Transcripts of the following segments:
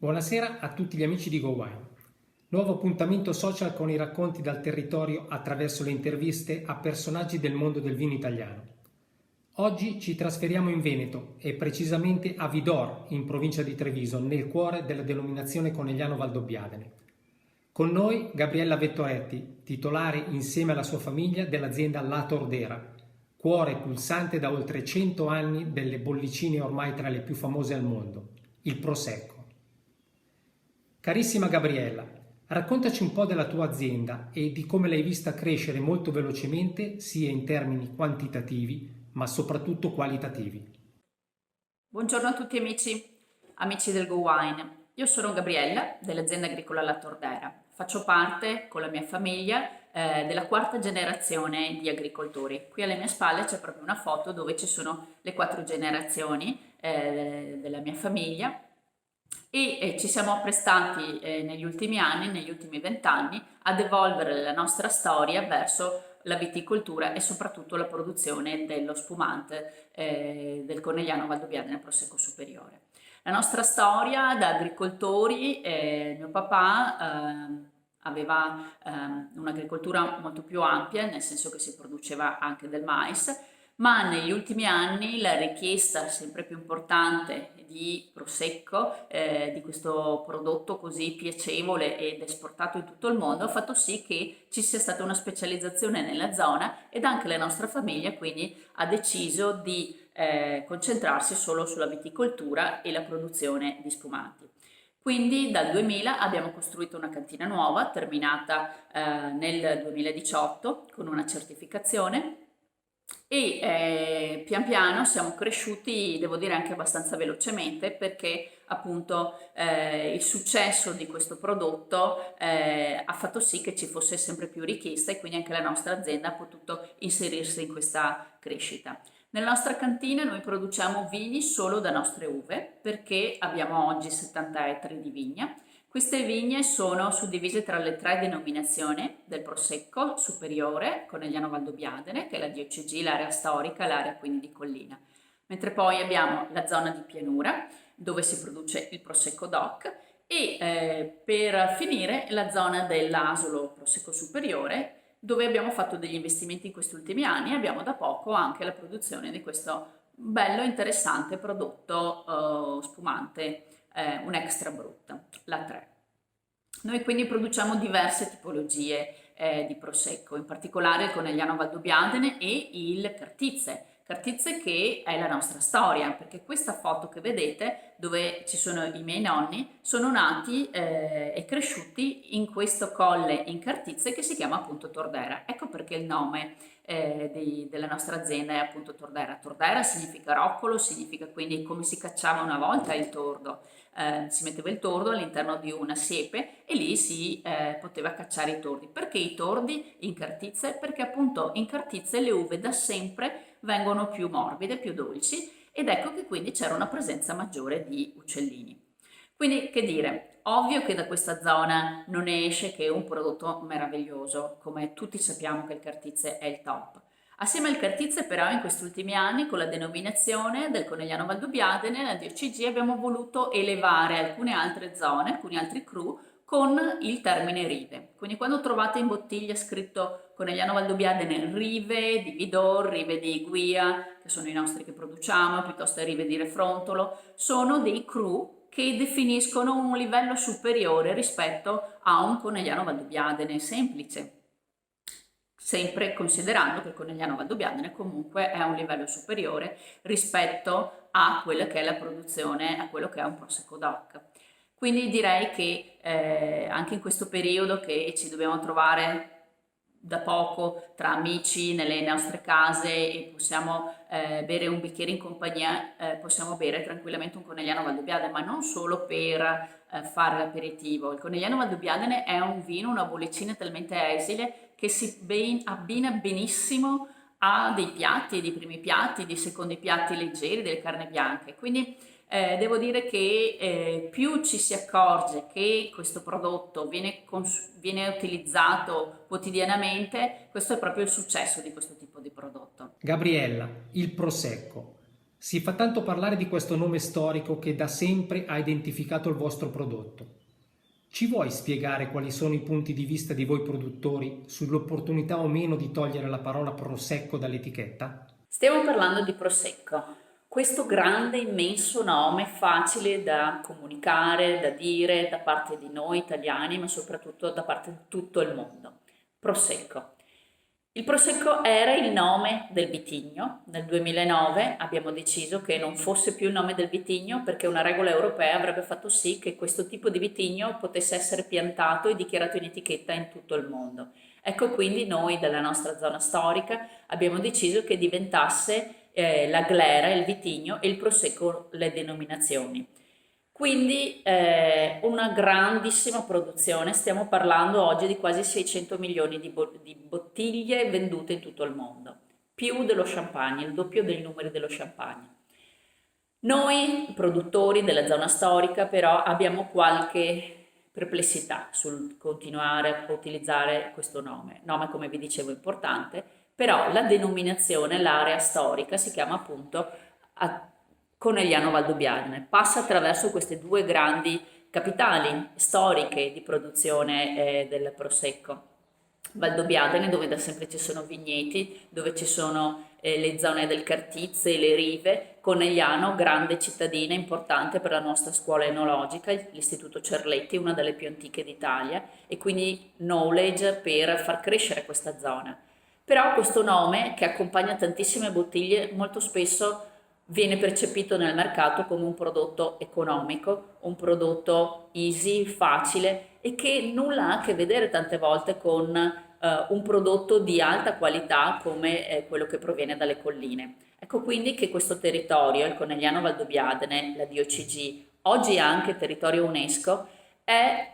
Buonasera a tutti gli amici di GoWine. Nuovo appuntamento social con i racconti dal territorio attraverso le interviste a personaggi del mondo del vino italiano. Oggi ci trasferiamo in Veneto e precisamente a Vidor, in provincia di Treviso, nel cuore della denominazione Conegliano Valdobbiadene. Con noi Gabriella Vettoretti, titolare insieme alla sua famiglia dell'azienda La Tordera, cuore pulsante da oltre 100 anni delle bollicine ormai tra le più famose al mondo, il Prosecco. Carissima Gabriella, raccontaci un po' della tua azienda e di come l'hai vista crescere molto velocemente sia in termini quantitativi ma soprattutto qualitativi. Buongiorno a tutti amici del GoWine. Io sono Gabriella dell'azienda agricola La Tordera. Faccio parte con la mia famiglia della quarta generazione di agricoltori. Qui alle mie spalle c'è proprio una foto dove ci sono le 4 generazioni della mia famiglia e ci siamo apprestati negli ultimi anni, negli ultimi 20 anni, ad evolvere la nostra storia verso la viticoltura e soprattutto la produzione dello spumante del Conegliano Valdobbiadene Prosecco Superiore. La nostra storia da agricoltori, mio papà aveva un'agricoltura molto più ampia, nel senso che si produceva anche del mais, ma negli ultimi anni la richiesta sempre più importante di Prosecco, di questo prodotto così piacevole ed esportato in tutto il mondo, ha fatto sì che ci sia stata una specializzazione nella zona ed anche la nostra famiglia quindi ha deciso di concentrarsi solo sulla viticoltura e la produzione di spumanti. Quindi dal 2000 abbiamo costruito una cantina nuova, terminata nel 2018 con una certificazione e pian piano siamo cresciuti, devo dire anche abbastanza velocemente, perché appunto il successo di questo prodotto ha fatto sì che ci fosse sempre più richiesta e quindi anche la nostra azienda ha potuto inserirsi in questa crescita. Nella nostra cantina noi produciamo vini solo da nostre uve perché abbiamo oggi 70 ettari di vigna. Queste vigne sono suddivise tra le 3 denominazioni del Prosecco Superiore, Conegliano Valdobbiadene, che è la DOCG, l'area storica, l'area quindi di collina. Mentre poi abbiamo la zona di pianura, dove si produce il Prosecco DOC, e per finire la zona dell'Asolo Prosecco Superiore, dove abbiamo fatto degli investimenti in questi ultimi anni e abbiamo da poco anche la produzione di questo bello interessante prodotto spumante, un extra brut, la 3. Noi quindi produciamo diverse tipologie di Prosecco, in particolare il Conegliano Valdobbiadene e il Cartizze. Cartizze che è la nostra storia, perché questa foto che vedete, dove ci sono i miei nonni, sono nati e cresciuti in questo colle in Cartizze che si chiama appunto Tordera. Ecco perché il nome della nostra azienda è appunto Tordera. Tordera significa roccolo, significa quindi come si cacciava una volta il tordo. Si metteva il tordo all'interno di una siepe e lì si poteva cacciare i tordi. Perché i tordi in Cartizze? Perché appunto in Cartizze le uve da sempre vengono più morbide, più dolci ed ecco che quindi c'era una presenza maggiore di uccellini. Quindi che dire, ovvio che da questa zona non ne esce che un prodotto meraviglioso, come tutti sappiamo che il Cartizze è il top. Assieme al Cartizze però in questi ultimi anni con la denominazione del Conegliano Valdobbiadene, la DOCG, abbiamo voluto elevare alcune altre zone, alcuni altri cru con il termine rive. Quindi quando trovate in bottiglia scritto Conegliano Valdobbiadene rive di Vidor, rive di Guia, che sono i nostri che produciamo, piuttosto rive di Refrontolo, sono dei cru che definiscono un livello superiore rispetto a un Conegliano Valdobbiadene semplice. Sempre considerando che il Conegliano Valdobbiadene comunque è un livello superiore rispetto a quella che è la produzione, a quello che è un Prosecco DOC. Quindi direi che anche in questo periodo che ci dobbiamo trovare da poco tra amici nelle nostre case e possiamo bere un bicchiere in compagnia, possiamo bere tranquillamente un Conegliano Valdobbiadene, ma non solo per fare l'aperitivo. Il Conegliano Valdobbiadene è un vino, una bollicina talmente esile che si abbina benissimo a dei piatti, dei primi piatti, dei secondi piatti leggeri, delle carni bianche. Quindi devo dire che più ci si accorge che questo prodotto viene utilizzato quotidianamente, questo è proprio il successo di questo tipo di prodotto. Gabriella, il Prosecco. Si fa tanto parlare di questo nome storico che da sempre ha identificato il vostro prodotto. Ci vuoi spiegare quali sono i punti di vista di voi produttori sull'opportunità o meno di togliere la parola Prosecco dall'etichetta? Stiamo parlando di Prosecco, questo grande, immenso nome facile da comunicare, da dire da parte di noi italiani, ma soprattutto da parte di tutto il mondo. Prosecco. Il Prosecco era il nome del vitigno. Nel 2009 abbiamo deciso che non fosse più il nome del vitigno perché una regola europea avrebbe fatto sì che questo tipo di vitigno potesse essere piantato e dichiarato in etichetta in tutto il mondo. Ecco quindi noi della nostra zona storica abbiamo deciso che diventasse la glera, il vitigno e il Prosecco le denominazioni. Quindi una grandissima produzione, stiamo parlando oggi di quasi 600 milioni di bottiglie vendute in tutto il mondo, più dello champagne, il doppio dei numeri dello champagne. Noi, produttori della zona storica, però abbiamo qualche perplessità sul continuare a utilizzare questo nome come vi dicevo importante, però la denominazione, l'area storica si chiama appunto Conegliano Valdobbiadene, passa attraverso queste due grandi capitali storiche di produzione del Prosecco. Valdobbiadene, dove da sempre ci sono vigneti, dove ci sono le zone del Cartizze e le rive, Conegliano, grande cittadina importante per la nostra scuola enologica, l'Istituto Cerletti, una delle più antiche d'Italia, e quindi knowledge per far crescere questa zona. Però questo nome, che accompagna tantissime bottiglie, molto spesso viene percepito nel mercato come un prodotto economico, un prodotto easy, facile e che nulla ha a che vedere tante volte con un prodotto di alta qualità come quello che proviene dalle colline. Ecco quindi che questo territorio, il Conegliano Valdobbiadene, la DOCG, oggi anche territorio UNESCO, è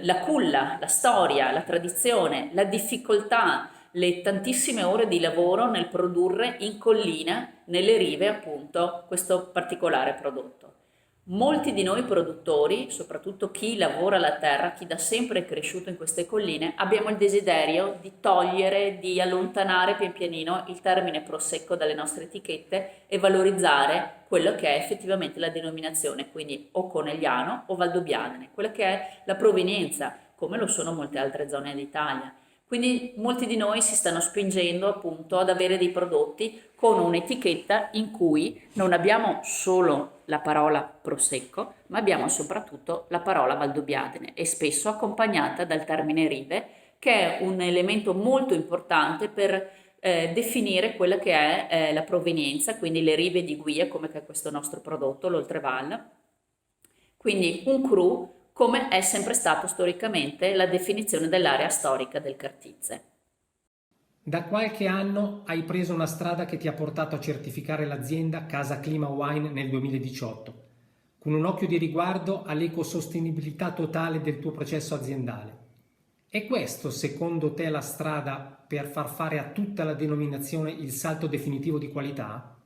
la culla, la storia, la tradizione, la difficoltà, le tantissime ore di lavoro nel produrre in collina, nelle rive appunto, questo particolare prodotto. Molti di noi produttori, soprattutto chi lavora la terra, chi da sempre è cresciuto in queste colline, abbiamo il desiderio di togliere, di allontanare pian pianino il termine Prosecco dalle nostre etichette e valorizzare quello che è effettivamente la denominazione, quindi o Conegliano o Valdobbiadene, quella che è la provenienza, come lo sono molte altre zone d'Italia. Quindi molti di noi si stanno spingendo appunto ad avere dei prodotti con un'etichetta in cui non abbiamo solo la parola Prosecco, ma abbiamo soprattutto la parola Valdobbiadene e spesso accompagnata dal termine rive, che è un elemento molto importante per definire quella che è la provenienza, quindi le rive di Guia, come che è questo nostro prodotto, l'Oltreval. Quindi un cru come è sempre stato storicamente la definizione dell'area storica del Cartizze. Da qualche anno hai preso una strada che ti ha portato a certificare l'azienda Casa Clima Wine nel 2018, con un occhio di riguardo all'ecosostenibilità totale del tuo processo aziendale. È questo, secondo te, la strada per far fare a tutta la denominazione il salto definitivo di qualità?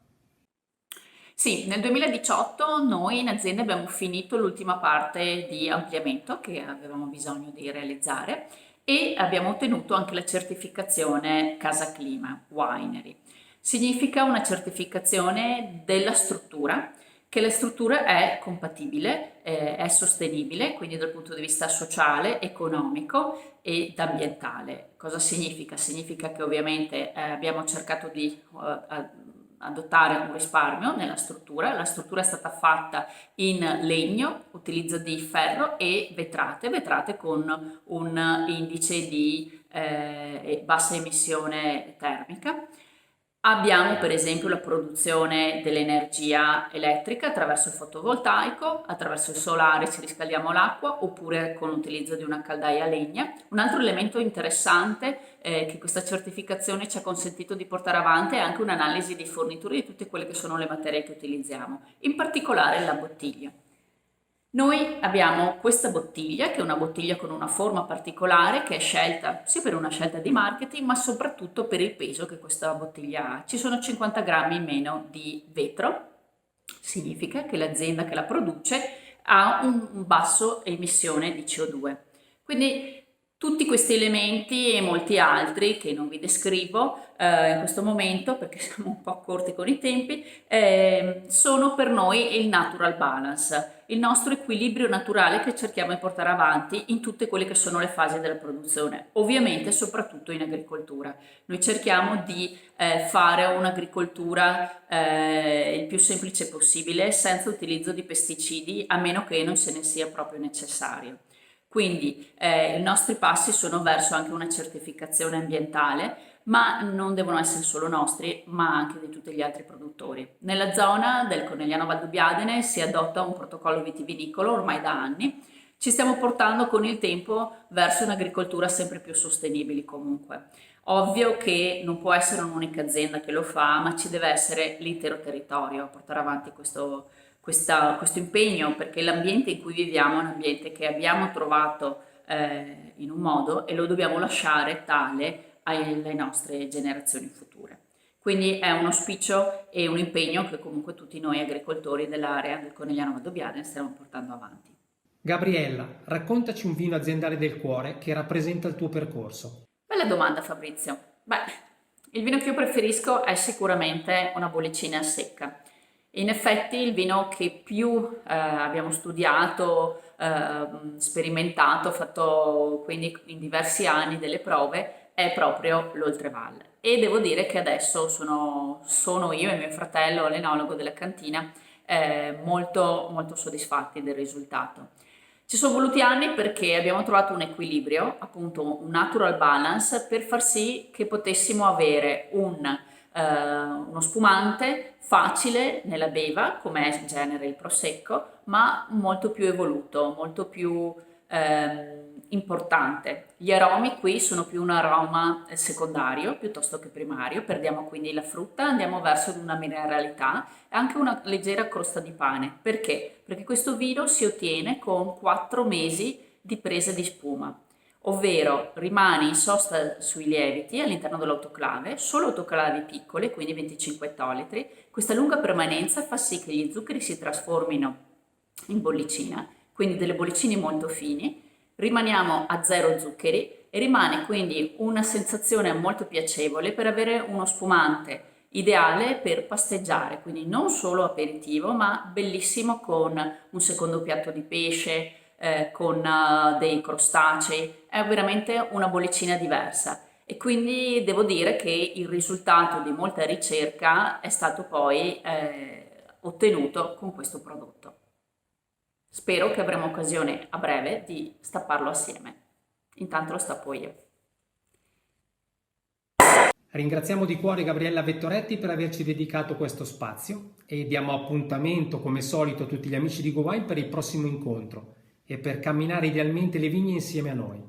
Sì, nel 2018 noi in azienda abbiamo finito l'ultima parte di ampliamento che avevamo bisogno di realizzare e abbiamo ottenuto anche la certificazione Casa Clima Winery. Significa una certificazione della struttura, che la struttura è compatibile, è sostenibile, quindi dal punto di vista sociale, economico ed ambientale. Cosa significa? Significa che ovviamente abbiamo cercato di adottare un risparmio nella struttura. La struttura è stata fatta in legno, utilizzo di ferro e vetrate con un indice di bassa emissione termica. Abbiamo per esempio la produzione dell'energia elettrica attraverso il fotovoltaico, attraverso il solare ci riscaldiamo l'acqua oppure con l'utilizzo di una caldaia a legna. Un altro elemento interessante che questa certificazione ci ha consentito di portare avanti è anche un'analisi dei fornitori di tutte quelle che sono le materie che utilizziamo, in particolare la bottiglia. Noi abbiamo questa bottiglia, che è una bottiglia con una forma particolare, che è scelta sia per una scelta di marketing, ma soprattutto per il peso che questa bottiglia ha. Ci sono 50 grammi in meno di vetro, significa che l'azienda che la produce ha un basso emissione di CO2. Quindi Tutti questi elementi e molti altri che non vi descrivo in questo momento perché siamo un po' corti con i tempi, sono per noi il natural balance, il nostro equilibrio naturale che cerchiamo di portare avanti in tutte quelle che sono le fasi della produzione, ovviamente soprattutto in agricoltura. Noi cerchiamo di fare un'agricoltura il più semplice possibile senza utilizzo di pesticidi, a meno che non se ne sia proprio necessario. Quindi i nostri passi sono verso anche una certificazione ambientale, ma non devono essere solo nostri, ma anche di tutti gli altri produttori. Nella zona del Conegliano Valdobbiadene si adotta un protocollo vitivinicolo ormai da anni. Ci stiamo portando con il tempo verso un'agricoltura sempre più sostenibile comunque. Ovvio che non può essere un'unica azienda che lo fa, ma ci deve essere l'intero territorio a portare avanti questo impegno, perché l'ambiente in cui viviamo è un ambiente che abbiamo trovato in un modo e lo dobbiamo lasciare tale alle nostre generazioni future. Quindi è un auspicio e un impegno che comunque tutti noi agricoltori dell'area del Conegliano Valdobbiadene stiamo portando avanti. Gabriella, raccontaci un vino aziendale del cuore che rappresenta il tuo percorso. Bella domanda Fabrizio. Beh, il vino che io preferisco è sicuramente una bollicina secca. In effetti il vino che più abbiamo studiato, sperimentato, fatto quindi in diversi anni delle prove è proprio l'Oltrevalle. E devo dire che adesso sono io e mio fratello, l'enologo della cantina, molto, molto soddisfatti del risultato. Ci sono voluti anni perché abbiamo trovato un equilibrio, appunto un natural balance, per far sì che potessimo avere uno spumante facile nella beva, come è in genere il prosecco, ma molto più evoluto, molto più importante. Gli aromi qui sono più un aroma secondario piuttosto che primario, perdiamo quindi la frutta, andiamo verso una mineralità e anche una leggera crosta di pane. Perché? Perché questo vino si ottiene con 4 mesi di presa di spuma, ovvero rimane in sosta sui lieviti all'interno dell'autoclave, solo autoclavi piccole, quindi 25 ettolitri. Questa lunga permanenza fa sì che gli zuccheri si trasformino in bollicina, quindi delle bollicine molto fini, rimaniamo a 0 zuccheri e rimane quindi una sensazione molto piacevole per avere uno spumante ideale per pasteggiare, quindi non solo aperitivo, ma bellissimo con un secondo piatto di pesce, con dei crostacei, è veramente una bollicina diversa e quindi devo dire che il risultato di molta ricerca è stato poi ottenuto con questo prodotto. Spero che avremo occasione a breve di stapparlo assieme. Intanto lo stappo io. Ringraziamo di cuore Gabriella Vettoretti per averci dedicato questo spazio e diamo appuntamento come solito a tutti gli amici di GoWine per il prossimo incontro e per camminare idealmente le vigne insieme a noi.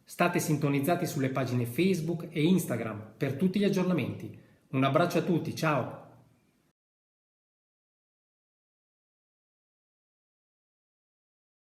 State sintonizzati sulle pagine Facebook e Instagram per tutti gli aggiornamenti. Un abbraccio a tutti, ciao!